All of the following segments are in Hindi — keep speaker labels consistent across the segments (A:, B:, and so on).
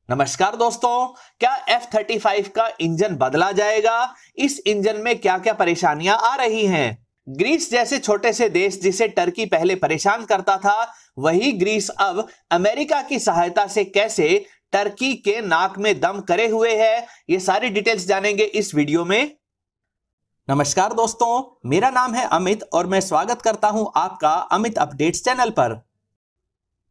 A: नमस्कार दोस्तों, क्या F-35 का इंजन बदला जाएगा? इस इंजन में क्या क्या परेशानियां आ रही हैं? ग्रीस जैसे छोटे से देश जिसे टर्की पहले परेशान करता था, वही ग्रीस अब अमेरिका की सहायता से कैसे टर्की के नाक में दम करे हुए है, ये सारी डिटेल्स जानेंगे इस वीडियो में। नमस्कार दोस्तों, मेरा नाम है अमित और मैं स्वागत करता हूं आपका अमित अपडेट्स चैनल पर।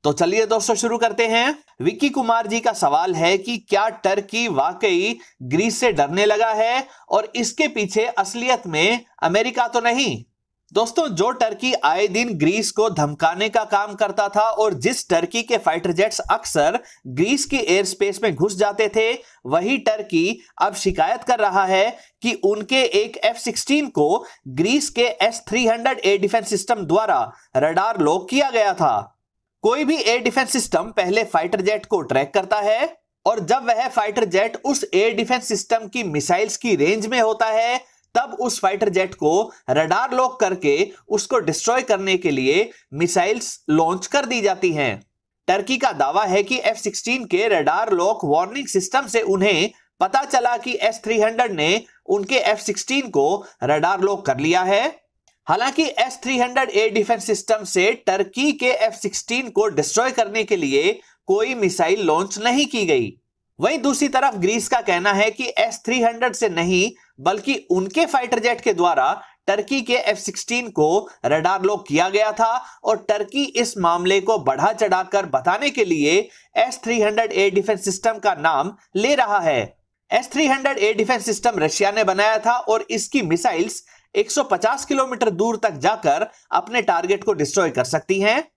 A: तो चलिए दोस्तों शुरू करते हैं। विक्की कुमार जी का सवाल है कि क्या टर्की वाकई ग्रीस से डरने लगा है और इसके पीछे असलियत में अमेरिका तो नहीं? दोस्तों, जो टर्की आए दिन ग्रीस को धमकाने का काम करता था और जिस टर्की के फाइटर जेट्स अक्सर ग्रीस की एयर स्पेस में घुस जाते थे, वही टर्की अब शिकायत कर रहा है कि उनके एक F-16 को ग्रीस के S-300 एयर डिफेंस सिस्टम द्वारा रडार लॉक किया गया था। कोई भी एयर डिफेंस सिस्टम पहले फाइटर जेट को ट्रैक करता है और जब वह फाइटर जेट उस एयर डिफेंस सिस्टम की मिसाइल्स की रेंज में होता है, तब उस फाइटर जेट को रडार लॉक करके उसको डिस्ट्रॉय करने के लिए मिसाइल्स लॉन्च कर दी जाती हैं। टर्की का दावा है कि F-16 के रडार लॉक वार्निंग सिस्टम से उन्हें पता चला कि S-300 ने उनके F-16 को रडार लॉक कर लिया है। हालांकि S-300 एयर डिफेंस सिस्टम से टर्की के F-16 को डिस्ट्रॉय करने के लिए कोई मिसाइल लॉन्च नहीं की गई। वहीं दूसरी तरफ ग्रीस का कहना है कि S-300 से नहीं बल्कि उनके फाइटर जेट के द्वारा टर्की के F-16 को रडार लॉक किया गया था और टर्की इस मामले को बढ़ा चढ़ाकर बताने के लिए S-300 एयर डिफेंस सिस्टम का नाम ले रहा है। S-300 air defence system Russia ने बनाया था और इसकी मिसाइल्स 150 किलोमीटर दूर तक जाकर अपने टारगेट को डिस्ट्रॉय कर सकती हैं।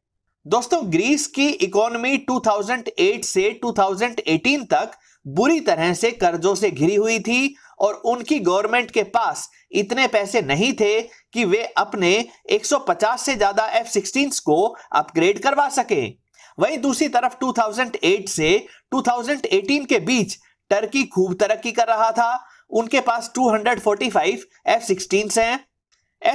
A: दोस्तों, ग्रीस की इकोनॉमी 2008 से 2018 तक बुरी तरह से कर्जों से घिरी हुई थी और उनकी गवर्नमेंट के पास इतने पैसे नहीं थे कि वे अपने 150 से ज्यादा F-16 को अपग्रेड करवा सके। वहीं दूसरी तरफ 2008 से 2018 के बीच टर्की खूब तरक्की कर रहा था। उनके पास 245 F-16 हैं।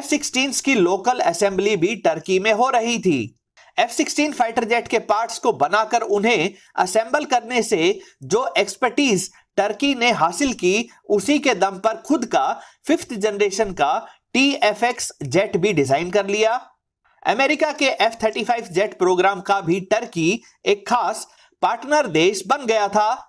A: F-16 की लोकल असेंबली भी टर्की में हो रही थी। F-16 फाइटर जेट के पार्ट्स को बनाकर उन्हें असेंबल करने से जो एक्सपर्टीज टर्की ने हासिल की, उसी के दम पर खुद का 5th जनरेशन का TFX जेट भी डिजाइन कर लिया। अमेरिका के F-35 जेट प्रोग्राम का भी टर्की एक खास पार्टनर देश बन गया था।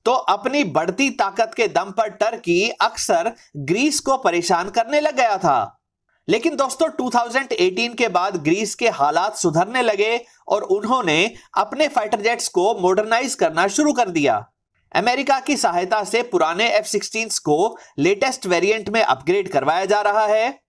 A: तो अपनी बढ़ती ताकत के दम पर टर्की अक्सर ग्रीस को परेशान करने लग गया था। लेकिन दोस्तों, 2018 के बाद ग्रीस के हालात सुधरने लगे और उन्होंने अपने फाइटर जेट्स को मॉडर्नाइज करना शुरू कर दिया। अमेरिका की सहायता से पुराने F-16 को लेटेस्ट वेरिएंट में अपग्रेड करवाया जा रहा है।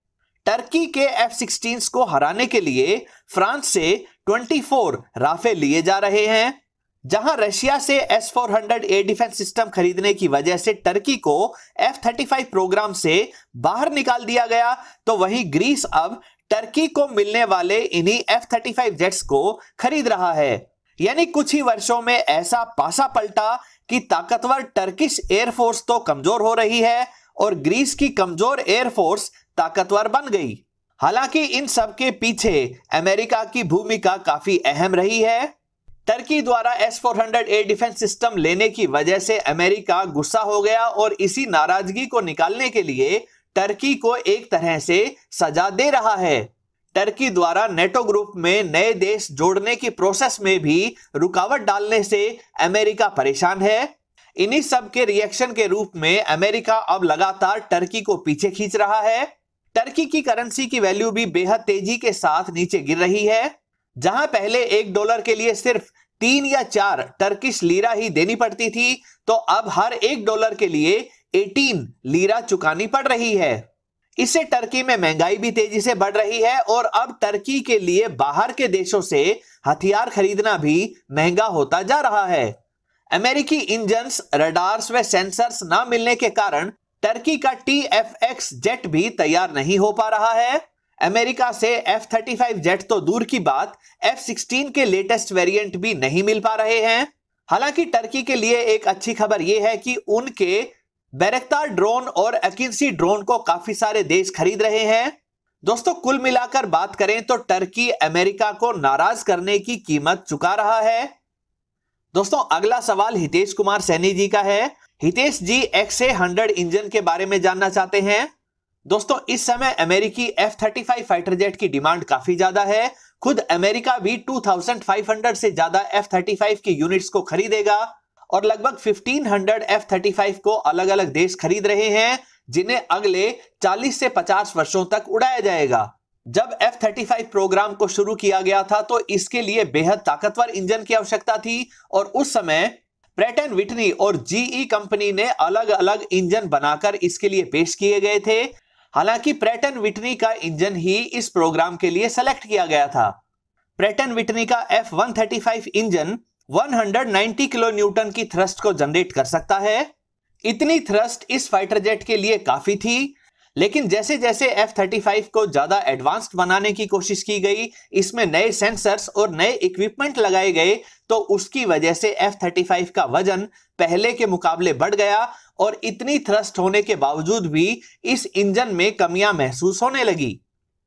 A: टर्की के F-16 को हराने के लिए फ्रांस से 24 राफेल लिए जा रहे हैं। जहां रशिया से S-400 एयर डिफेंस सिस्टम खरीदने की वजह से टर्की को F-35 प्रोग्राम से बाहर निकाल दिया गया, तो वहीं ग्रीस अब टर्की को मिलने वाले इन्हीं F-35 जेट्स को खरीद रहा है। यानी कुछ ही वर्षों में ऐसा पासा पलटा कि ताकतवर टर्किश एयरफोर्स तो कमजोर हो रही है और ग्रीस की कमजोर एयरफोर्स ताकतवर बन गई। हालांकि इन सब के पीछे अमेरिका की भूमिका काफी अहम रही है। टर्की द्वारा S-400 एयर डिफेंस सिस्टम लेने की वजह से अमेरिका गुस्सा हो गया और इसी नाराजगी को निकालने के लिए टर्की को एक तरह से सजा दे रहा है। टर्की द्वारा नेटो ग्रुप में नए देश जोड़ने की प्रोसेस में भी रुकावट डालने से अमेरिका परेशान है। इन्हीं सब के रिएक्शन के रूप में अमेरिका अब लगातार टर्की को पीछे खींच रहा है। टर्की की करेंसी की वैल्यू भी बेहद तेजी के साथ नीचे गिर रही है। जहां पहले $1 के लिए सिर्फ 3 या 4 टर्किश लीरा ही देनी पड़ती थी, तो अब हर $1 के लिए 18 लीरा चुकानी पड़ रही है। इससे टर्की में महंगाई भी तेजी से बढ़ रही है और अब टर्की के लिए बाहर के देशों से हथियार खरीदना भी महंगा होता जा रहा है। अमेरिकी इंजन्स, रडार्स व सेंसर्स ना मिलने के कारण टर्की का TFX जेट भी तैयार नहीं हो पा रहा है। अमेरिका से F-35 जेट तो दूर की बात, F-16 के लेटेस्ट वेरिएंट भी नहीं मिल पा रहे हैं। हालांकि टर्की के लिए एक अच्छी खबर यह है कि उनके बैरक्तार ड्रोन और अकिंसी ड्रोन को काफी सारे देश खरीद रहे हैं। दोस्तों, कुल मिलाकर बात करें तो टर्की अमेरिका को नाराज करने की कीमत चुका रहा है। दोस्तों अगला सवाल हितेश कुमार सैनी जी का है। हितेश जी XA-100 इंजन के बारे में जानना चाहते हैं। दोस्तों इस समय अमेरिकी F-35 फाइटर जेट की डिमांड काफी ज्यादा है। खुद अमेरिका भी 2500 से ज्यादा F-35 की यूनिट्स को खरीदेगा और लगभग 1500 F-35 को अलग अलग देश खरीद रहे हैं, जिन्हें अगले 40 से 50 वर्षों तक उड़ाया जाएगा। जब F-35 प्रोग्राम को शुरू किया गया था तो इसके लिए बेहद ताकतवर इंजन की आवश्यकता थी और उस समय प्रैट एंड विटनी और GE कंपनी ने अलग अलग इंजन बनाकर इसके लिए पेश किए गए थे। हालांकि प्रैट एंड विटनी का इंजन ही इस प्रोग्राम के लिए सेलेक्ट किया गया था। प्रैट एंड विटनी का F-135 इंजन 190 किलो न्यूटन की थ्रस्ट को जनरेट कर सकता है। इतनी थ्रस्ट इस फाइटर जेट के लिए काफी थी, लेकिन जैसे जैसे F-35 को ज्यादा एडवांस्ड बनाने की कोशिश की गई, इसमें नए सेंसर्स और नए इक्विपमेंट लगाए गए, तो उसकी वजह से F-35 का वजन पहले के मुकाबले बढ़ गया और इतनी थ्रस्ट होने के बावजूद भी इस इंजन में कमियां महसूस होने लगी।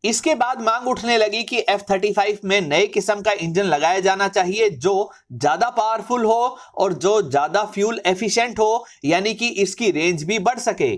A: इसके बाद मांग उठने लगी कि F-35 में नए किस्म का इंजन लगाया जाना चाहिए जो ज्यादा पावरफुल हो और जो ज्यादा फ्यूल एफिशिएंट हो, यानी कि इसकी रेंज भी बढ़ सके।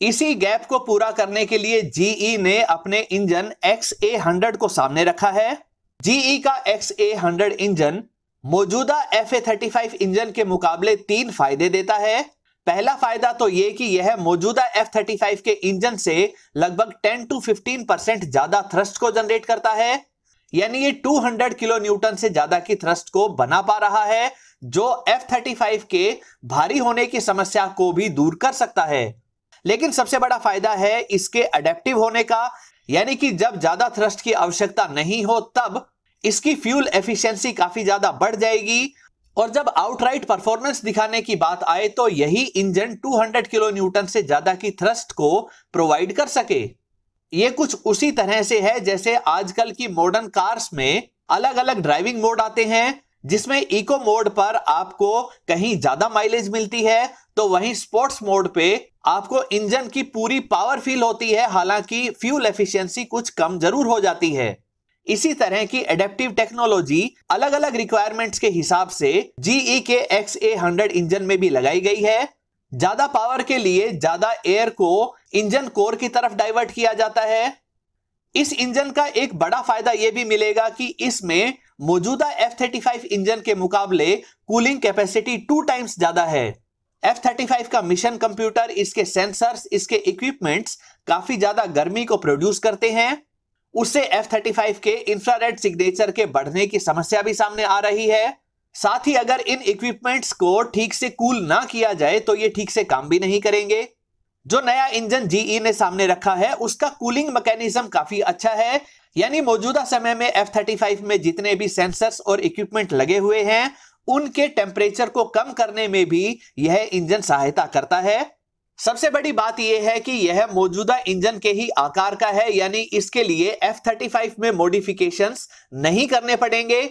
A: इसी गैप को पूरा करने के लिए GE ने अपने इंजन XA-100 को सामने रखा है। GE का XA-100 इंजन मौजूदा FA-35 इंजन के मुकाबले 3 फायदे देता है। पहला फायदा तो यह कि यह मौजूदा F-35 के इंजन से लगभग 10 to 15% ज्यादा थ्रस्ट को जनरेट करता है, यानी ये 200 किलो न्यूटन से ज्यादा की थ्रस्ट को बना पा रहा है, जो F-35 के भारी होने की समस्या को भी दूर कर सकता है। लेकिन सबसे बड़ा फायदा है इसके अडेप्टिव होने का, यानी कि जब ज्यादा थ्रस्ट की आवश्यकता नहीं हो तब इसकी फ्यूल एफिशिएंसी काफी ज्यादा बढ़ जाएगी और जब आउटराइट परफॉर्मेंस दिखाने की बात आए तो यही इंजन 200 किलो न्यूटन से ज्यादा की थ्रस्ट को प्रोवाइड कर सके। यह कुछ उसी तरह से है जैसे आजकल की मॉडर्न कार्स में अलग अलग ड्राइविंग मोड आते हैं, जिसमें इको मोड पर आपको कहीं ज्यादा माइलेज मिलती है तो वहीं स्पोर्ट्स मोड पे आपको इंजन की पूरी पावर फील होती है, हालांकि फ्यूल एफिशिएंसी कुछ कम जरूर हो जाती है। इसी तरह की एडेप्टिव टेक्नोलॉजी अलग अलग रिक्वायरमेंट्स के हिसाब से GE के XA-100 इंजन में भी लगाई गई है। ज्यादा पावर के लिए ज्यादा एयर को इंजन कोर की तरफ डाइवर्ट किया जाता है। इस इंजन का एक बड़ा फायदा यह भी मिलेगा कि इसमें मौजूदा F-35 इंजन के मुकाबले कूलिंग कैपेसिटी 2 टाइम्स ज्यादा है। F-35 का मिशन कंप्यूटर, इसके सेंसर्स, इसके इक्विपमेंट्स काफी ज्यादा गर्मी को प्रोड्यूस करते हैं। उससे F-35 के इंफ्रारेड सिग्नेचर के बढ़ने की समस्या भी सामने आ रही है। साथ ही अगर इन इक्विपमेंट्स को ठीक से कूल ना किया जाए तो ये ठीक से काम भी नहीं करेंगे। जो नया इंजन GE ने सामने रखा है उसका कूलिंग मैकेनिज्म काफी अच्छा है, यानी मौजूदा समय में F-35 में जितने भी सेंसर्स और इक्विपमेंट लगे हुए हैं उनके टेम्परेचर को कम करने में भी यह इंजन सहायता करता है। सबसे बड़ी बात यह है कि यह मौजूदा इंजन के ही आकार का है, यानी इसके लिए F-35 में मॉडिफिकेशंस नहीं करने पड़ेंगे।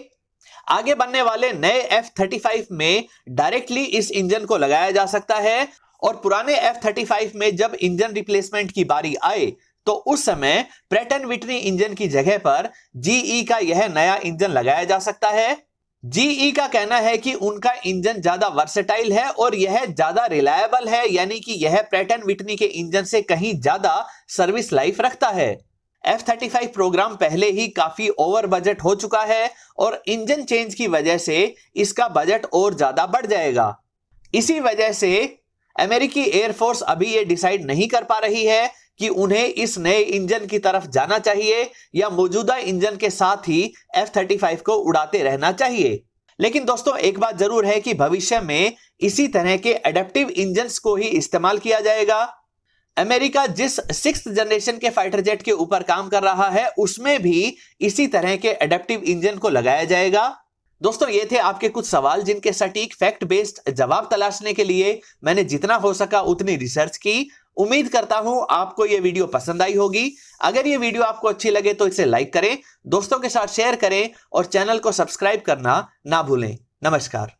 A: आगे बनने वाले नए F-35 में डायरेक्टली इस इंजन को लगाया जा सकता है और पुराने F-35 में जब इंजन रिप्लेसमेंट की बारी आए तो उस समय प्रैट एंड विटनी इंजन की जगह पर GE का यह नया इंजन लगाया जा सकता है। GE का कहना है कि उनका इंजन ज्यादा वर्सेटाइल है और यह ज्यादा रिलायबल है, यानी कि यह प्रैट एंड विटनी के इंजन से कहीं ज्यादा सर्विस लाइफ रखता है। F-35 प्रोग्राम पहले ही काफी ओवर बजट हो चुका है और इंजन चेंज की वजह से इसका बजट और ज्यादा बढ़ जाएगा। इसी वजह से अमेरिकी एयरफोर्स अभी यह डिसाइड नहीं कर पा रही है कि उन्हें इस नए इंजन की तरफ जाना चाहिए या मौजूदा इंजन के साथ ही F-35 को उड़ाते रहना चाहिए। लेकिन दोस्तों एक बात जरूर है कि भविष्य में इसी तरह के एडेप्टिव इंजन्स को ही इस्तेमाल किया जाएगा। अमेरिका जिस 6th जनरेशन के फाइटर जेट के ऊपर काम कर रहा है उसमें भी इसी तरह के एडेप्टिव इंजन को लगाया जाएगा। दोस्तों ये थे आपके कुछ सवाल जिनके सटीक फैक्ट बेस्ड जवाब तलाशने के लिए मैंने जितना हो सका उतनी रिसर्च की। उम्मीद करता हूं आपको यह वीडियो पसंद आई होगी। अगर यह वीडियो आपको अच्छी लगे तो इसे लाइक करें, दोस्तों के साथ शेयर करें और चैनल को सब्सक्राइब करना ना भूलें। नमस्कार।